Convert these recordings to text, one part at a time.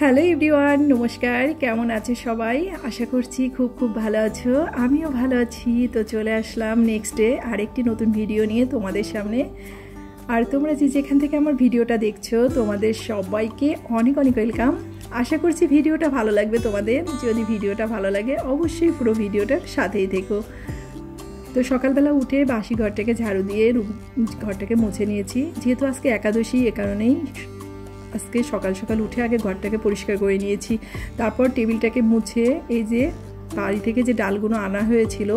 Hello everyone, নমস্কার। কেমন আছো সবাই? আশা করছি খুব খুব ভালো আছো। আমিও ভালো আছি। তো চলে আসলাম নেক্সট ডে আরেকটি নতুন ভিডিও নিয়ে তোমাদের সামনে। আর তোমরা যেখান থেকে আমার ভিডিওটা দেখছো তোমাদের সবাইকে অনেক অনেক ওয়েলকাম। আশা করছি ভিডিওটা ভালো লাগবে তোমাদের। যদি ভিডিওটা ভালো লাগে অবশ্যই পুরো ভিডিওটার সাথেই থেকো। তো সকালবেলা উঠে বাসি ঘরটাকে ঝাড়ু দিয়ে ঘরটাকে মুছে নিয়েছি। যেহেতু আজকে একাদশী, এ কারণেই আজকে সকাল সকাল উঠে আগে ঘরটাকে পরিষ্কার করে নিয়েছি। তারপর টেবিলটাকে মুছে এই যে বাড়ি থেকে যে ডালগুলো আনা হয়েছিল,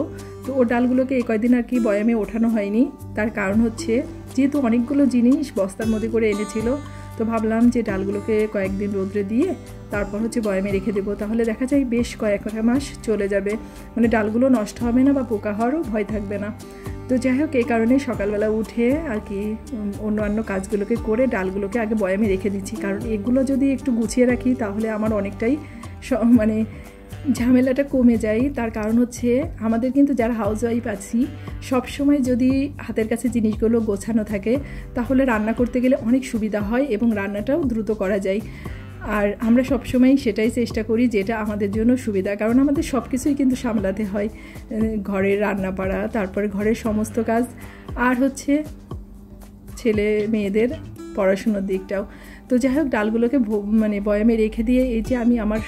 তো ও ডালগুলোকে এই কয়েকদিন আর কি বয়ামে ওঠানো হয়নি। তার কারণ হচ্ছে যেহেতু অনেকগুলো জিনিস বস্তার মধ্যে করে এনেছিল, তো ভাবলাম যে ডালগুলোকে কয়েকদিন রোদ্রে দিয়ে তারপর হচ্ছে বয়ামে রেখে দেবো। তাহলে দেখা যায় বেশ কয়েক মাস চলে যাবে, মানে ডালগুলো নষ্ট হবে না বা পোকা হওয়ারও ভয় থাকবে না। তো যাই হোক, এই কারণে সকালবেলা উঠে আর কি অন্য কাজগুলোকে করে ডালগুলোকে আগে বয়ামে রেখে দিচ্ছি। কারণ এগুলো যদি একটু গুছিয়ে রাখি তাহলে আমার অনেকটাই মানে ঝামেলাটা কমে যায়। তার কারণ হচ্ছে আমাদের কিন্তু যারা হাউস ওয়াইফ আছি সবসময় যদি হাতের কাছে জিনিসগুলো গোছানো থাকে তাহলে রান্না করতে গেলে অনেক সুবিধা হয় এবং রান্নাটাও দ্রুত করা যায়। আর আমরা সবসময় সেটাই চেষ্টা করি যেটা আমাদের জন্য সুবিধা, কারণ আমাদের সব কিছুই কিন্তু সামলাতে হয়। ঘরের রান্না বাড়া, তারপরে ঘরের সমস্ত কাজ, আর হচ্ছে ছেলে মেয়েদের পড়াশুনোর দিকটাও। তো যাই হোক, ডালগুলোকে মানে বয়ামে রেখে দিয়ে এই যে আমি আমার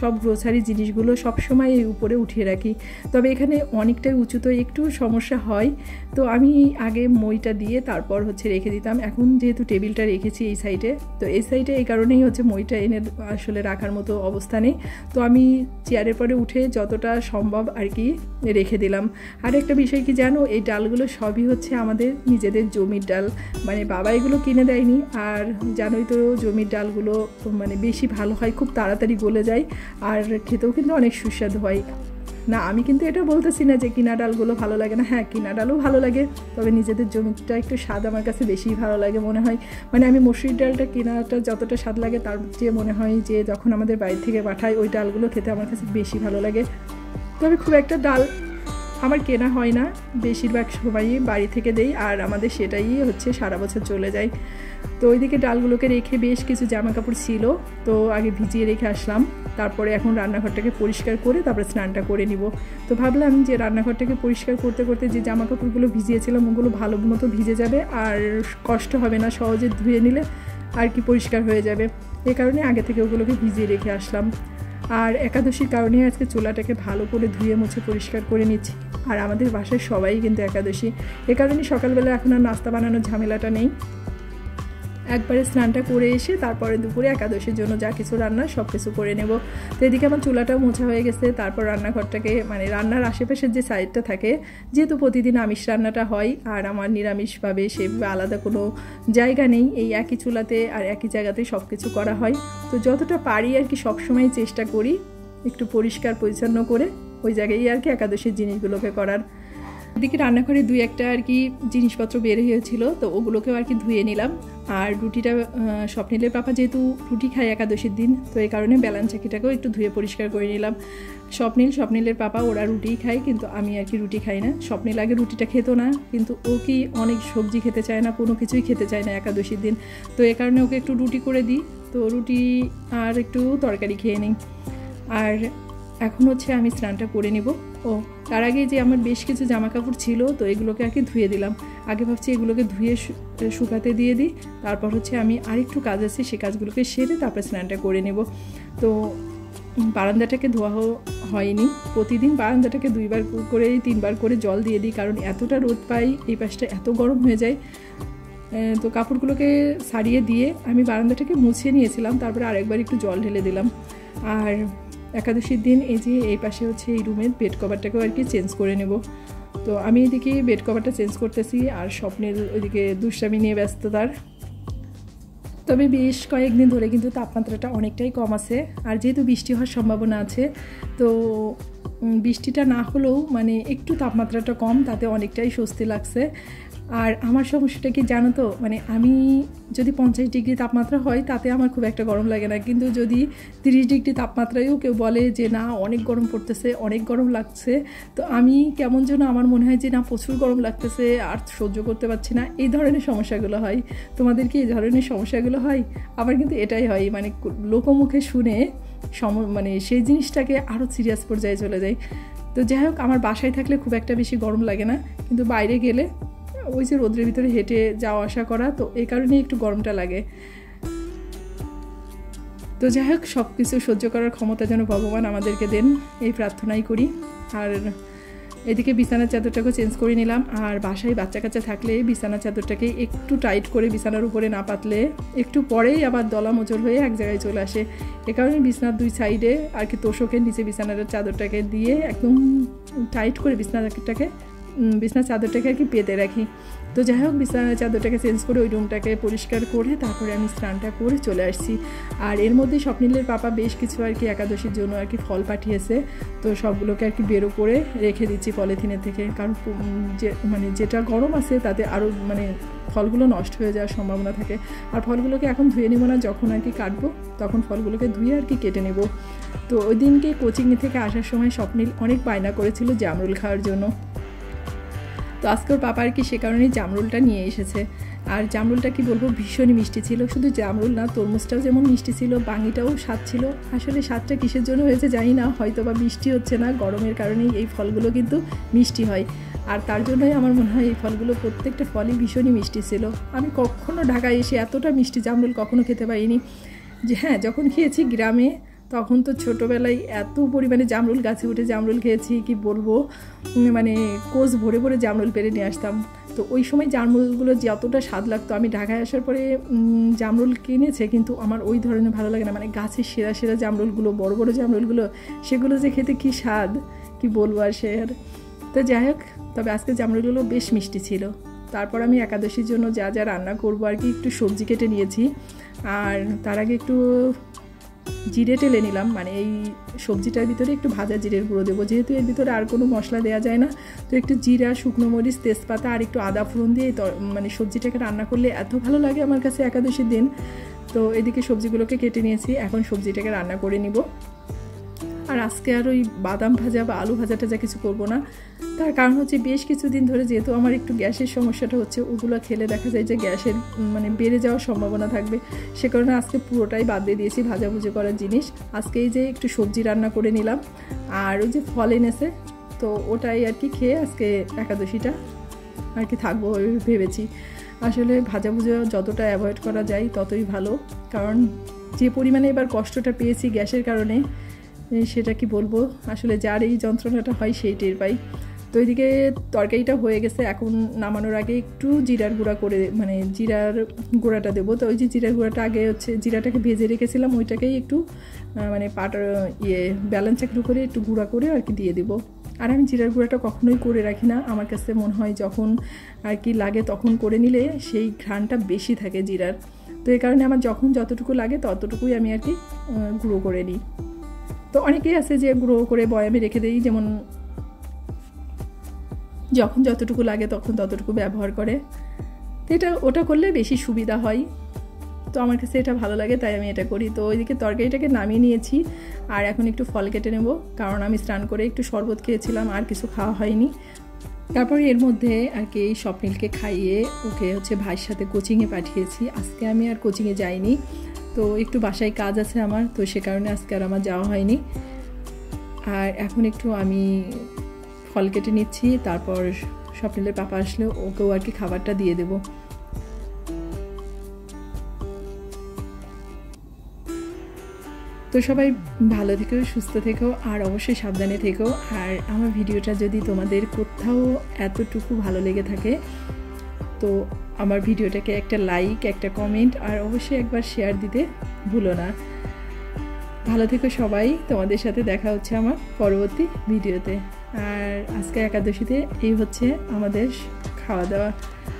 সব গ্রোসারি জিনিসগুলো সবসময় এই উপরে উঠিয়ে রাখি। তবে এখানে অনেকটাই উঁচু, তো একটু সমস্যা হয়। তো আমি আগে মইটা দিয়ে তারপর হচ্ছে রেখে দিতাম। এখন যেহেতু টেবিলটা রেখেছি এই সাইডে, তো এই সাইডে এই কারণেই হচ্ছে মইটা এনে আসলে রাখার মতো অবস্থা নেই। তো আমি চেয়ারের পরে উঠে যতটা সম্ভব আর কি রেখে দিলাম। আর একটা বিষয় কি জানো, এই ডালগুলো সবই হচ্ছে আমাদের নিজেদের জমির ডাল, মানে বাবা এগুলো কিনে দেয়নি। আর জানোই তো জমির ডালগুলো মানে বেশি ভালো হয়, খুব তাড়াতাড়ি গলে যায়, আর খেতেও কিন্তু অনেক সুস্বাদু হয়। না, আমি কিন্তু এটা বলতেছি না যে কিনা ডালগুলো ভালো লাগে না। হ্যাঁ, কিনা ডালও ভালো লাগে, তবে নিজেদের জমিটা একটু স্বাদ আমার কাছে বেশি ভালো লাগে মনে হয়। মানে আমি মসুরির ডালটা কিনাটা যতটা স্বাদ লাগে তার চেয়ে মনে হয় যে যখন আমাদের বাড়ি থেকে পাঠায় ওই ডালগুলো খেতে আমার কাছে বেশি ভালো লাগে। তবে খুব একটা ডাল আমার কেনা হয় না, বেশিরভাগ সময়ই বাড়ি থেকে দেই, আর আমাদের সেটাই হচ্ছে সারা বছর চলে যায়। তো ওইদিকে ডালগুলোকে রেখে বেশ কিছু জামা কাপড় ছিল, তো আগে ভিজিয়ে রেখে আসলাম। তারপরে এখন রান্নাঘরটাকে পরিষ্কার করে তারপরে স্নানটা করে নিব। তো ভাবলাম যে রান্নাঘরটাকে পরিষ্কার করতে করতে যে জামা কাপড়গুলো ভিজিয়েছিলাম ওগুলো ভালো মতো ভিজে যাবে, আর কষ্ট হবে না, সহজে ধুয়ে নিলে আর কি পরিষ্কার হয়ে যাবে। এ কারণে আগে থেকে ওগুলোকে ভিজিয়ে রেখে আসলাম। আর একাদশীর কারণে আজকে চুলাটাকে ভালো করে ধুয়ে মুছে পরিষ্কার করে নিচ্ছি। আর আমাদের বাসায় সবাই কিন্তু একাদশী, এ কারণে সকালবেলা এখন আর নাস্তা বানানোর ঝামেলাটা নেই। একবারে স্নানটা করে এসে তারপরে দুপুরে একাদশীর জন্য যা কিছু রান্না সব কিছু করে নেব। তো এদিকে আমার চুলাটাও মোছা হয়ে গেছে। তারপর রান্নাঘরটাকে মানে রান্নার আশেপাশের যে সাইডটা থাকে, যেহেতু প্রতিদিন আমিষ রান্নাটা হয় আর আমার নিরামিষভাবে সেভাবে আলাদা কোনো জায়গা নেই, এই একই চুলাতে আর একই জায়গাতে সব কিছু করা হয়। তো যতটা পারি আর কি সবসময় চেষ্টা করি একটু পরিষ্কার পরিচ্ছন্ন করে ওই জায়গায় আর কি একাদশীর জিনিসগুলোকে করার। এদিকে রান্নাঘরে দুই একটা আর কি জিনিসপত্র বের হয়েছিল, তো ওগুলোকেও আর কি ধুয়ে নিলাম। আর রুটিটা স্বপ্নিলের পাপা যেহেতু রুটি খায় একাদশীর দিন, তো এই কারণে বেলান চাকিটাকেও একটু ধুয়ে পরিষ্কার করে নিলাম। স্বপ্নিলের পাপা ওরা রুটিই খায়, কিন্তু আমি আর কি রুটি খাই না। স্বপ্নিল আগে রুটিটা খেতো না, কিন্তু ও কি অনেক সবজি খেতে চায় না, কোনো কিছুই খেতে চায় না একাদশীর দিন। তো এই কারণে ওকে একটু রুটি করে দিই, তো রুটি আর একটু তরকারি খেয়ে নিই। আর এখন হচ্ছে আমি স্নানটা করে নিব। ও তার আগে যে আমার বেশ কিছু জামা কাপড় ছিল, তো এগুলোকে আর কি ধুয়ে দিলাম। আগে ভাবছি এগুলোকে ধুয়ে শুকাতে দিয়ে দিই, তারপর হচ্ছে আমি আরেকটু কাজ আছে সে কাজগুলোকে সেরে তারপর স্নানটা করে নেব। তো বারান্দাটাকে ধোয়া হয়নি, প্রতিদিন বারান্দাটাকে 2বার করে 3বার করে জল দিয়ে দিই, কারণ এতটা রোদ পাই, এই পাশটা এত গরম হয়ে যায়। তো কাপড়গুলোকে ছাড়িয়ে দিয়ে আমি বারান্দাটাকে মুছে নিয়েছিলাম, তারপরে আরেকবার একটু জল ঢেলে দিলাম। আর একাদশীর দিন এই যে এই পাশে হচ্ছে এই রুমের বেড কভারটাকেও আর কি চেঞ্জ করে নেব। তো আমি এদিকে বেড কভারটা চেঞ্জ করতেছি, আর স্বপ্নের ওইদিকে দুষ্টামি নিয়ে ব্যস্ত তার। তবে বেশ কয়েকদিন ধরে কিন্তু তাপমাত্রাটা অনেকটাই কম আছে, আর যেহেতু বৃষ্টি হওয়ার সম্ভাবনা আছে, তো বৃষ্টিটা না হলেও মানে একটু তাপমাত্রাটা কম, তাতে অনেকটাই স্বস্তি লাগছে। আর আমার সমস্যাটা কি জানো তো, মানে আমি যদি 50 ডিগ্রি তাপমাত্রা হয় তাতে আমার খুব একটা গরম লাগে না, কিন্তু যদি 30 ডিগ্রি তাপমাত্রায়ও কেউ বলে যে না অনেক গরম পড়তেছে, অনেক গরম লাগছে, তো আমি কেমন যেন আমার মনে হয় যে না প্রচুর গরম লাগতেছে আর সহ্য করতে পারছি না, এই ধরনের সমস্যাগুলো হয়। তোমাদের কি এই ধরনের সমস্যাগুলো হয়? আবার কিন্তু এটাই হয়, মানে লোকমুখে শুনে মানে সেই জিনিসটাকে আরও সিরিয়াস পর্যায়ে চলে যায়। তো যাই হোক, আমার বাসায় থাকলে খুব একটা বেশি গরম লাগে না, কিন্তু বাইরে গেলে ওই যে রোদ্রের ভিতরে হেঁটে যাওয়া আসা করা, তো এই কারণেই একটু গরমটা লাগে। তো যাই হোক, সব কিছু সহ্য করার ক্ষমতা যেন ভগবান আমাদেরকে দেন, এই প্রার্থনাই করি। আর এদিকে বিছানার চাদরটাকেও চেঞ্জ করে নিলাম। আর বাসায় বাচ্চা কাচ্চা থাকলে বিছানার চাদরটাকে একটু টাইট করে বিছানার উপরে না পাতলে একটু পরেই আবার দলা মোচড় হয়ে এক জায়গায় চলে আসে। এ কারণে বিছানার দুই সাইডে আর কি তোষকের নিচে বিছানার চাদরটাকে দিয়ে একদম টাইট করে বিছানার চাদরটাকে আর কি পেতে রাখি। তো যাই হোক, বিছানার চাদরটাকে চেঞ্জ করে ওই রুমটাকে পরিষ্কার করে তারপরে আমি স্নানটা করে চলে আসছি। আর এর মধ্যেই স্বপ্নিলের পাপা বেশ কিছু আর কি একাদশীর জন্য আর কি ফল পাঠিয়েছে, তো সবগুলোকে আর কি বেরো করে রেখে দিচ্ছি পলিথিনের থেকে, কারণ যে মানে যেটা গরম আছে তাতে আরও মানে ফলগুলো নষ্ট হয়ে যাওয়ার সম্ভাবনা থাকে। আর ফলগুলোকে এখন ধুয়ে নেব না, যখন আর কি কাটবো তখন ফলগুলোকে ধুয়ে আর কি কেটে নেব। তো ওই দিনকে কোচিং থেকে আসার সময় স্বপ্নিল অনেক বায়না করেছিল জামরুল খাওয়ার জন্য, তো আজকে ওর পাপা আর কি সে কারণেই জামরুলটা নিয়ে এসেছে। আর জামরুলটা কি বলবো, ভীষণই মিষ্টি ছিল। শুধু জামরুল না, তরমুজটাও যেমন মিষ্টি ছিল, বাঙিটাও স্বাদ ছিল। আসলে স্বাদটা কিসের জন্য হয়েছে জানি না, হয়তো বা বৃষ্টি হচ্ছে না, গরমের কারণেই এই ফলগুলো কিন্তু মিষ্টি হয়। আর তার জন্যই আমার মনে হয় এই ফলগুলো প্রত্যেকটা ফলই ভীষণই মিষ্টি ছিল। আমি কখনো ঢাকায় এসে এতটা মিষ্টি জামরুল কখনো খেতে পারিনি। যে হ্যাঁ, যখন খেয়েছি গ্রামে তখন তো ছোটোবেলায় এত পরিমাণে জামরুল গাছে উঠে জামরুল খেয়েছি কি বলবো, মানে কোষ ভরে ভরে জামরুল পেরে নিয়ে আসতাম। তো ওই সময় জামরুলগুলো যতটা স্বাদ লাগতো, আমি ঢাকায় আসার পরে জামরুল কিনেছে কিন্তু আমার ওই ধরনের ভালো লাগে না। মানে গাছের সেরা সেরা জামরুলগুলো, বড় বড় জামরুলগুলো, সেগুলো যে খেতে কী স্বাদ কি বলবো আর সে আর। তো যাই হোক, তবে আজকে জামরুলগুলো বেশ মিষ্টি ছিল। তারপর আমি একাদশীর জন্য যা যা রান্না করবো আর কি একটু সবজি কেটে নিয়েছি। আর তার আগে একটু জিরে টেলে নিলাম, মানে এই সবজিটার ভিতরে একটু ভাজা জিরের গুঁড়ো দেবো, যেহেতু এর ভিতরে আর কোনো মশলা দেওয়া যায় না। তো একটু জিরা, শুকনো মরিচ, তেজপাতা আর একটু আদা ফোড়ন দিয়ে মানে সবজিটাকে রান্না করলে এত ভালো লাগে আমার কাছে একাদশীর দিন। তো এদিকে সবজিগুলোকে কেটে নিয়েছি, এখন সবজিটাকে রান্না করে নিব। আর আজকে আর ওই বাদাম ভাজা বা আলু ভাজা টাজা কিছু করবো না, তার কারণ হচ্ছে বেশ কিছুদিন ধরে যেহেতু আমার একটু গ্যাসের সমস্যাটা হচ্ছে, ওগুলো খেলে দেখা যায় যে গ্যাসের মানে বেড়ে যাওয়ার সম্ভাবনা থাকবে। সে কারণে আজকে পুরোটাই বাদ দিয়ে দিয়েছি ভাজাভুজি করার জিনিস। আজকে এই যে একটু সবজি রান্না করে নিলাম, আর ওই যে ফল এনেছে, তো ওটাই আর কি খেয়ে আজকে একাদশীটা আর কি থাকবো ভেবেছি। আসলে ভাজাভুজি যতটা অ্যাভয়েড করা যায় ততই ভালো, কারণ যে পরিমাণে এবার কষ্টটা পেয়েছি গ্যাসের কারণে, সেটা কি বলবো, আসলে যার এই যন্ত্রণাটা হয় সেই টের পাই। তো এইদিকে তরকারিটা হয়ে গেছে, এখন নামানোর আগে একটু জিরার গুঁড়া করে, মানে জিরার গুঁড়াটা দেবো। তো ওই যে জিরার গুঁড়াটা আগে হচ্ছে জিরাটাকে ভেজে রেখেছিলাম, ওইটাকেই একটু মানে ব্যালেন্স চাকরি করে একটু গুঁড়া করে আর কি দিয়ে দেবো। আর আমি জিরার গুঁড়াটা কখনোই করে রাখি না, আমার কাছে মনে হয় যখন আর কি লাগে তখন করে নিলে সেই ঘ্রাণটা বেশি থাকে জিরার। তো এই কারণে আমার যখন যতটুকু লাগে ততটুকুই আমি আর কি গুঁড়ো করে নিই। তো অনেকেই আছে যে গুঁড়ো করে বয়ামে রেখে দেই, যেমন যখন যতটুকু লাগে তখন ততটুকু ব্যবহার করে। তো ওটা করলে বেশি সুবিধা হয়, তো আমার কাছে এটা ভালো লাগে তাই আমি এটা করি। তো ওইদিকে তরকারিটাকে নামিয়ে নিয়েছি, আর এখন একটু ফল কেটে নেব, কারণ আমি স্নান করে একটু শরবত খেয়েছিলাম, আর কিছু খাওয়া হয়নি। তারপর এর মধ্যে আর কি স্বপ্নিলকে খাইয়ে ওকে হচ্ছে ভাইয়ের সাথে কোচিংয়ে পাঠিয়েছি। আজকে আমি আর কোচিংয়ে যাইনি, তো একটু বাসায় কাজ আছে আমার, তো সে কারণে আজকে আর আমার যাওয়া হয়নি। আর এখন একটু আমি ফল কেটে নিচ্ছি, তারপর স্বপ্নিলের পাপা আসলে ওকেও আর কি খাবারটা দিয়ে দেব। তো সবাই ভালো থেকো, সুস্থ থেকো, আর অবশ্যই সাবধানে থেকো। আর আমার ভিডিওটা যদি তোমাদের কোথাও এতটুকু ভালো লেগে থাকে, তো আমার ভিডিওটাকে একটা লাইক, একটা কমেন্ট আর অবশ্যই একবার শেয়ার দিতে ভুলো না। ভালো থেকো সবাই, তোমাদের সাথে দেখা হচ্ছে আমার পরবর্তী ভিডিওতে। আর আজকে একাদশীতে এই হচ্ছে আমাদের খাওয়া দাওয়া।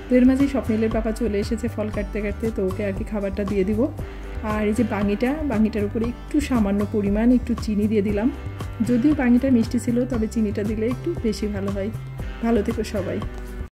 তো এর মাঝে স্বপ্নিলের পাপা চলে এসেছে ফল কাটতে কাটতে, তো ওকে আর কি খাবারটা দিয়ে দিব। আর এই যে বাঙিটার উপরে একটু সামান্য পরিমাণ একটু চিনি দিয়ে দিলাম, যদিও বাঙিটা মিষ্টি ছিল তবে চিনিটা দিলে একটু বেশি ভালো হয়। ভালো থেকো সবাই।